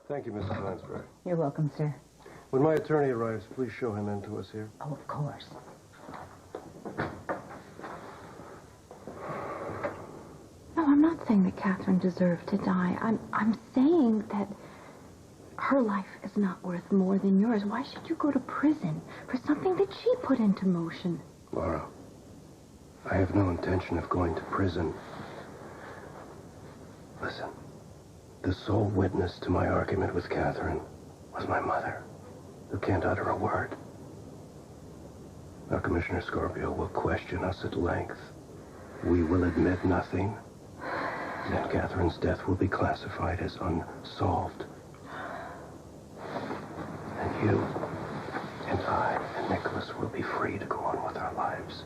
Thank you, Mrs. Lansbury. You're welcome, sir. When my attorney arrives, please show him in to us here. Oh, of course. No, I'm not saying that Catherine deserved to die. I'm saying that her life is not worth more than yours. Why should you go to prison for something that she put into motion? Laura, I have no intention of going to prison. Listen, the sole witness to my argument with Catherine was my mother, who can't utter a word. Now, Commissioner Scorpio will question us at length. We will admit nothing. Then Catherine's death will be classified as unsolved. And you and I and Nicholas will be free to go on with our lives.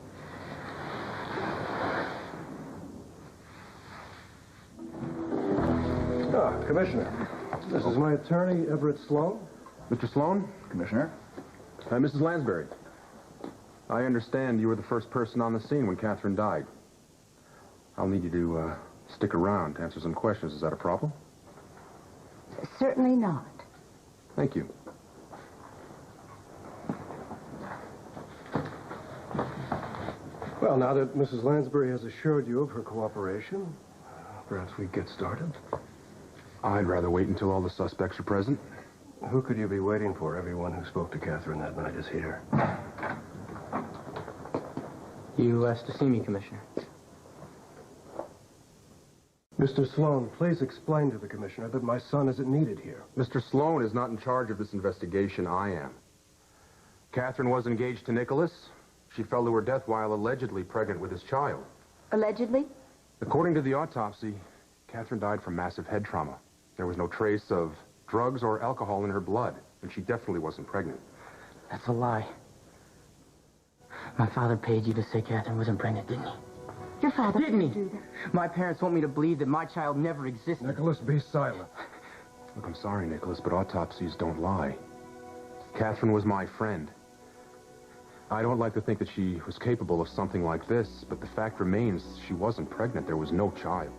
Commissioner, this is my attorney, Everett Sloan. Mr. Sloan? Commissioner? Mrs. Lansbury. I understand you were the first person on the scene when Catherine died. I'll need you to stick around to answer some questions. Is that a problem? Certainly not. Thank you. Well, now that Mrs. Lansbury has assured you of her cooperation, perhaps we get started. I'd rather wait until all the suspects are present. Who could you be waiting for? Everyone who spoke to Catherine that night is here. You asked to see me, Commissioner. Mr. Sloan, please explain to the Commissioner that my son isn't needed here. Mr. Sloan is not in charge of this investigation. I am. Catherine was engaged to Nicholas. She fell to her death while allegedly pregnant with his child. Allegedly? According to the autopsy, Catherine died from massive head trauma. There was no trace of drugs or alcohol in her blood, and she definitely wasn't pregnant. That's a lie. My father paid you to say Catherine wasn't pregnant, didn't he? Your father Didn't he? do that. My parents want me to believe that my child never existed. Nicholas, be silent. Look, I'm sorry, Nicholas, but autopsies don't lie. Catherine was my friend. I don't like to think that she was capable of something like this, but the fact remains she wasn't pregnant. There was no child.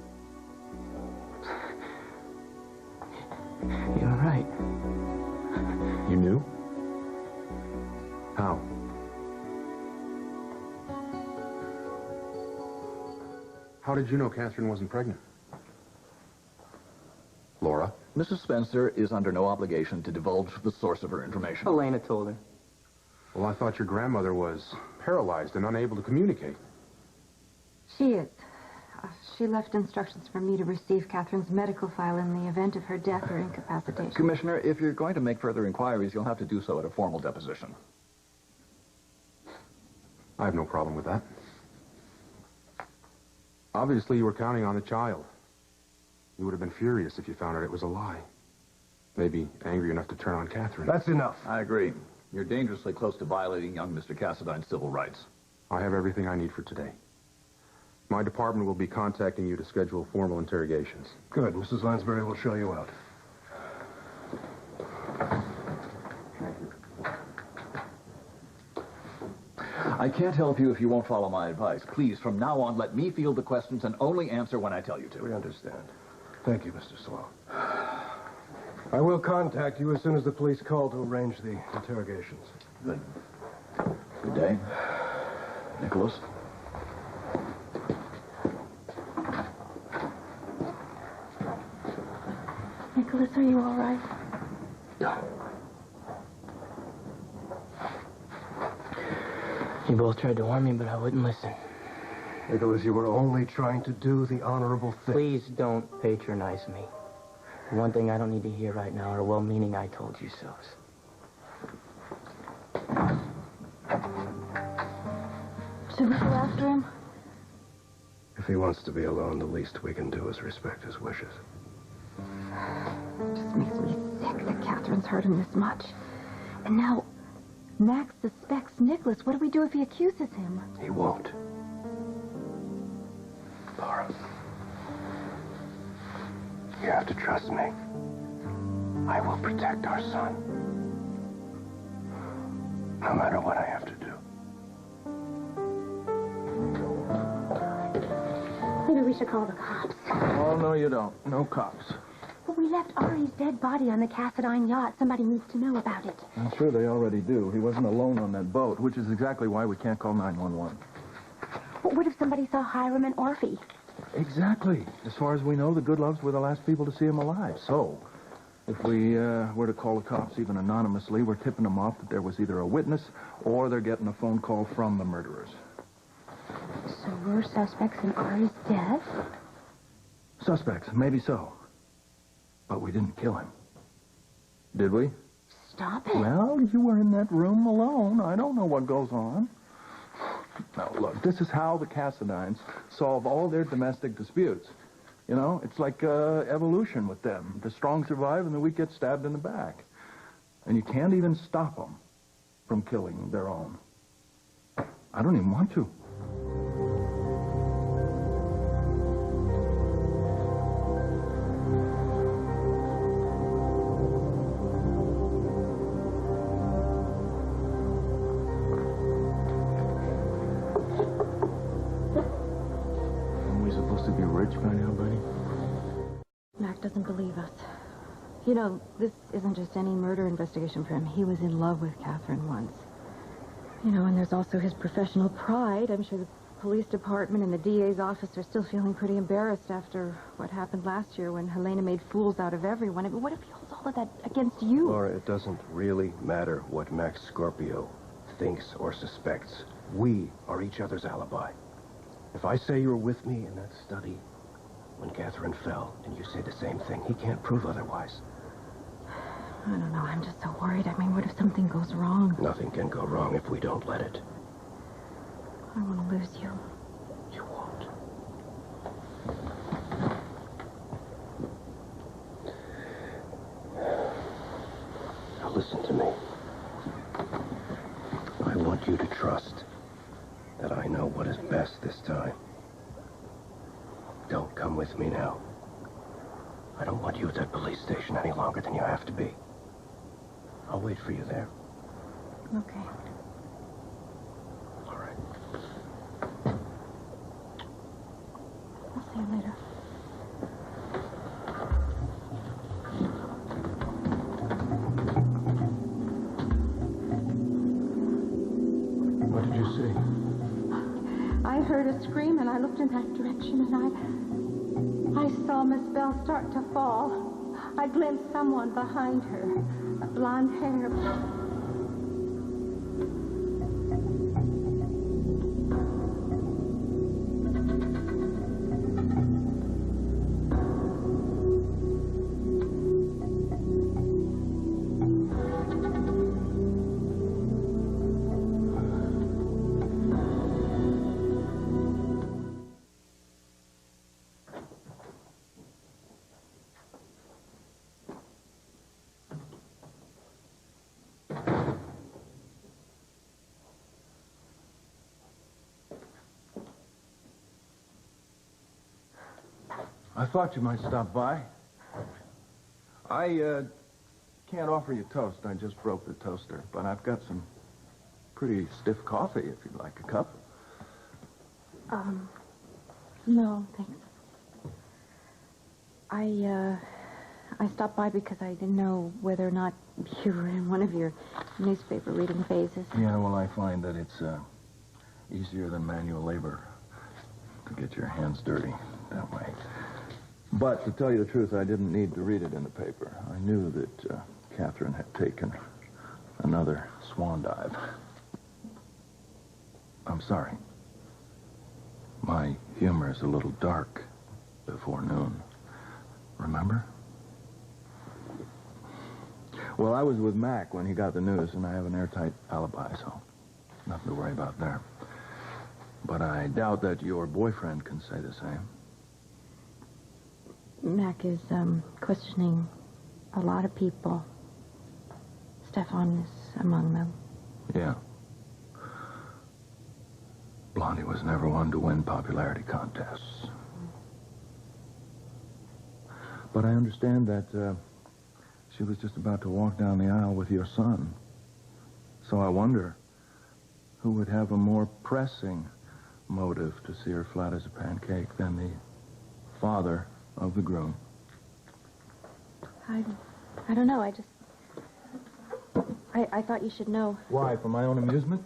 You're right. You knew? How? How did you know Catherine wasn't pregnant? Laura? Mrs. Spencer is under no obligation to divulge the source of her information. Elena told her. Well, I thought your grandmother was paralyzed and unable to communicate. She is. She left instructions for me to receive Catherine's medical file in the event of her death or incapacitation. Commissioner, if you're going to make further inquiries, you'll have to do so at a formal deposition. I have no problem with that. Obviously, you were counting on the child. You would have been furious if you found out it was a lie. Maybe angry enough to turn on Catherine. That's enough. I agree. You're dangerously close to violating young Mr. Cassadine's civil rights. I have everything I need for today. My department will be contacting you to schedule formal interrogations. Good. Mrs. Lansbury will show you out. I can't help you if you won't follow my advice. Please, from now on, let me field the questions and only answer when I tell you to. We understand. Thank you, Mr. Sloan. I will contact you as soon as the police call to arrange the interrogations. Good. Good day. Nicholas? Nicholas, are you all right? You both tried to warn me, but I wouldn't listen. Nicholas, you were only trying to do the honorable thing. Please don't patronize me. One thing I don't need to hear right now are well-meaning I told you so's. Should we go after him? If he wants to be alone, the least we can do is respect his wishes. It just makes me sick that Catherine's hurt him this much. And now, Max suspects Nicholas. What do we do if he accuses him? He won't. Laura, you have to trust me. I will protect our son. No matter what I have to do. Maybe we should call the cops. Oh, no, you don't. No cops. But We left Ari's dead body on the Cassadine yacht. Somebody needs to know about it. I'm sure they already do. He wasn't alone on that boat, which is exactly why we can't call 911. But what if somebody saw Hiram and Orphe? Exactly. As far as we know, the Goodloves were the last people to see him alive. So, if we were to call the cops, even anonymously, we're tipping them off that there was either a witness or they're getting a phone call from the murderers. So we're suspects in Ari's death? Suspects, maybe so. But we didn't kill him. Did we? Stop it. Well, you were in that room alone. I don't know what goes on. Now, look, this is how the Cassadines solve all their domestic disputes. You know, it's like evolution with them. The strong survive and the weak get stabbed in the back. And you can't even stop them from killing their own. I don't even want to. Mac doesn't believe us. You know, this isn't just any murder investigation for him. He was in love with Catherine once. You know, and there's also his professional pride. I'm sure the police department and the DA's office are still feeling pretty embarrassed after what happened last year when Helena made fools out of everyone. I mean, what if he holds all of that against you? Laura, it doesn't really matter what Max Scorpio thinks or suspects. We are each other's alibi. If I say you were with me in that study when Catherine fell, and you say the same thing, he can't prove otherwise. I don't know. I'm just so worried. I mean, what if something goes wrong? Nothing can go wrong if we don't let it. I don't want to lose you. You won't. Now listen to me. I want you to trust that I know what is best this time. Don't come with me now. I don't want you at that police station any longer than you have to be. I'll wait for you there. Okay. All right. I'll see you later. What did you see? I heard a scream, and I looked in that direction, and I saw Miss Bell start to fall. I glimpsed someone behind her, blonde hair. I thought you might stop by. I can't offer you toast. I just broke the toaster. But I've got some pretty stiff coffee if you'd like a cup. No, thanks. I stopped by because I didn't know whether or not you were in one of your newspaper reading phases. Yeah, well, I find that it's easier than manual labor to get your hands dirty that way. But to tell you the truth, I didn't need to read it in the paper. I knew that Catherine had taken another swan dive. I'm sorry. My humor is a little dark before noon. Remember? Well, I was with Mac when he got the news, and I have an airtight alibi, so nothing to worry about there. But I doubt that your boyfriend can say the same. Mac is questioning a lot of people. Stefan is among them. Yeah. Blondie was never one to win popularity contests. But I understand that she was just about to walk down the aisle with your son. So I wonder who would have a more pressing motive to see her flat as a pancake than the father of the groom. I don't know. I thought you should know. Why, for my own amusement?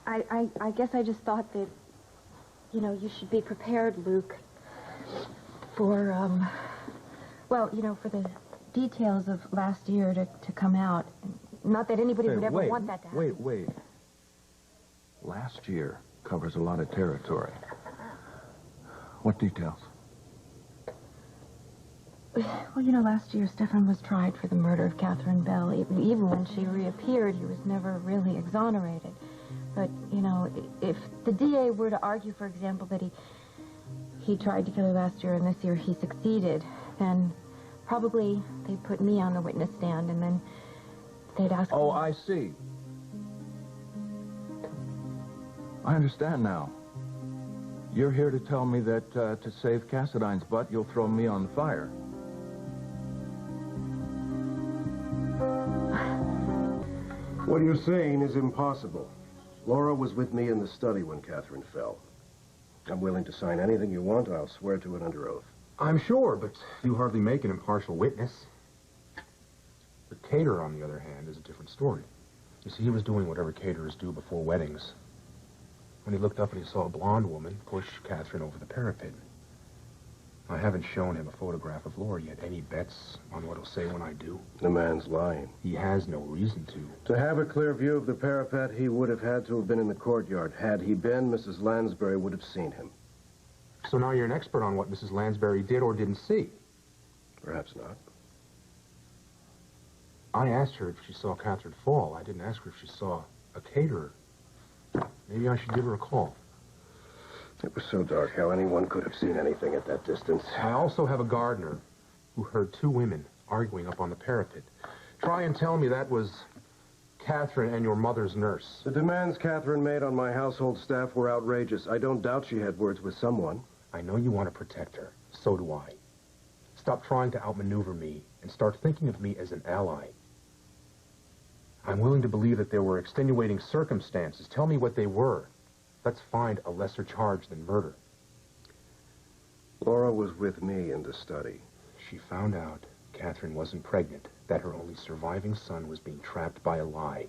I guess I just thought that, you should be prepared, Luke, for, for the details of last year to come out. Not that anybody would ever want that to happen. Wait. Last year covers a lot of territory. What details? Well, last year Stefan was tried for the murder of Catherine Bell. Even when she reappeared, he was never really exonerated. But, if the DA were to argue, for example, that he tried to kill her last year and this year he succeeded, then probably they'd put me on the witness stand and then they'd ask Oh, me. I see. I understand now. You're here to tell me that to save Cassadine's butt, you'll throw me on the fire. What you're saying is impossible. Laura was with me in the study when Catherine fell. I'm willing to sign anything you want. I'll swear to it under oath. I'm sure, but you hardly make an impartial witness. The caterer, on the other hand, is a different story. You see, he was doing whatever caterers do before weddings. When he looked up and he saw a blonde woman push Catherine over the parapet. I haven't shown him a photograph of Laura yet. Any bets on what he'll say when I do? The man's lying. He has no reason to. To have a clear view of the parapet, he would have had to have been in the courtyard. Had he been, Mrs. Lansbury would have seen him. So now you're an expert on what Mrs. Lansbury did or didn't see. Perhaps not. I asked her if she saw Catherine fall. I didn't ask her if she saw a caterer. Maybe I should give her a call. It was so dark how anyone could have seen anything at that distance. I also have a gardener who heard two women arguing up on the parapet. Try and tell me that was Catherine and your mother's nurse. The demands Catherine made on my household staff were outrageous. I don't doubt she had words with someone. I know you want to protect her. So do I. Stop trying to outmaneuver me and start thinking of me as an ally. I'm willing to believe that there were extenuating circumstances. Tell me what they were. Let's find a lesser charge than murder. Laura was with me in the study. She found out Catherine wasn't pregnant, that her only surviving son was being trapped by a lie.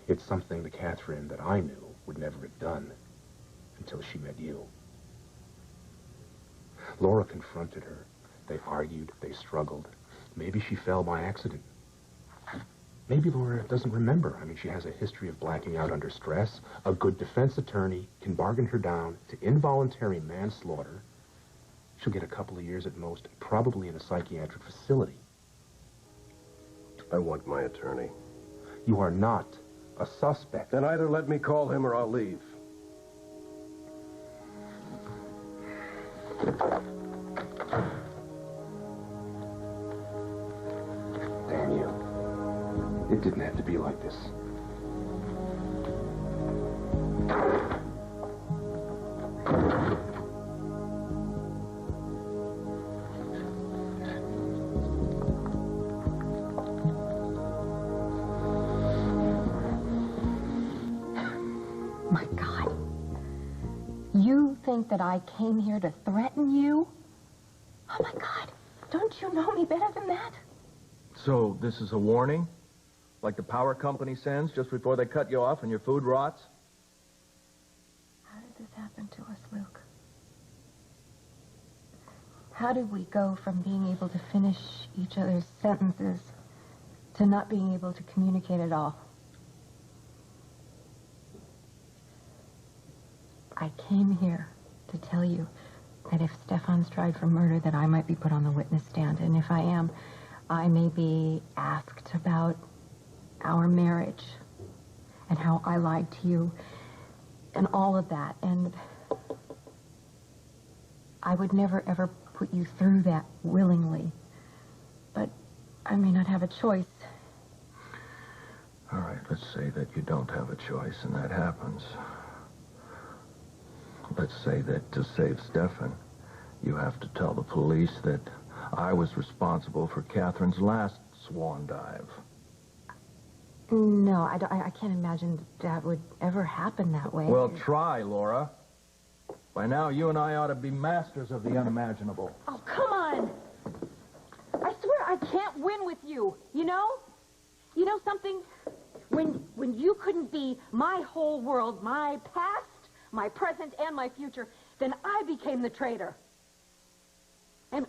It's something the Catherine that I knew would never have done until she met you. Laura confronted her. They argued, they struggled. Maybe she fell by accident. Maybe Laura doesn't remember. I mean, she has a history of blacking out under stress. A good defense attorney can bargain her down to involuntary manslaughter. She'll get a couple of years at most, probably in a psychiatric facility. I want my attorney. You are not a suspect. Then either let me call him or I'll leave. Damn you. It didn't have to be like this. My God. You think that I came here to threaten you? Oh, my God. Don't you know me better than that? So this is a warning? Like the power company sends just before they cut you off and your food rots? How did this happen to us, Luke? How did we go from being able to finish each other's sentences to not being able to communicate at all? I came here to tell you that if Stefan's tried for murder, that I might be put on the witness stand. And if I am, I may be asked about our marriage and how I lied to you and all of that. And I would never, ever put you through that willingly. But I may not have a choice. All right, let's say that you don't have a choice and that happens. Let's say that to save Stefan, you have to tell the police that I was responsible for Catherine's last swan dive. No, I can't imagine that would ever happen that way. Well, try, Laura. By now, you and I ought to be masters of the unimaginable. Oh, come on. I swear I can't win with you, you know? You know something? When you couldn't be my whole world, my past, my present, and my future, then I became the traitor. And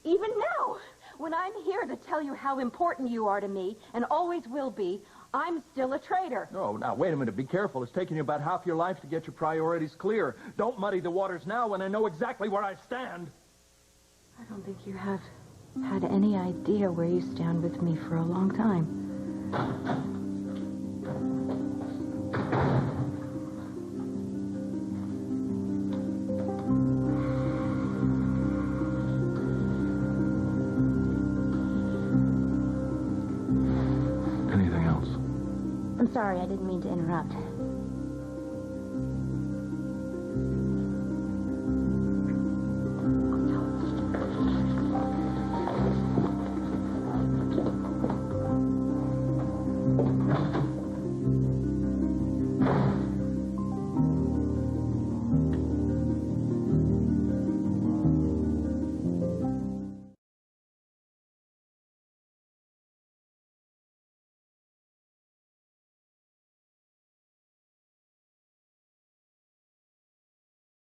even now, when I'm here to tell you how important you are to me, and always will be, I'm still a traitor. No, now, wait a minute. Be careful. It's taken you about half your life to get your priorities clear. Don't muddy the waters now when I know exactly where I stand. I don't think you have had any idea where you stand with me for a long time. Anything else? I'm sorry, I didn't mean to interrupt.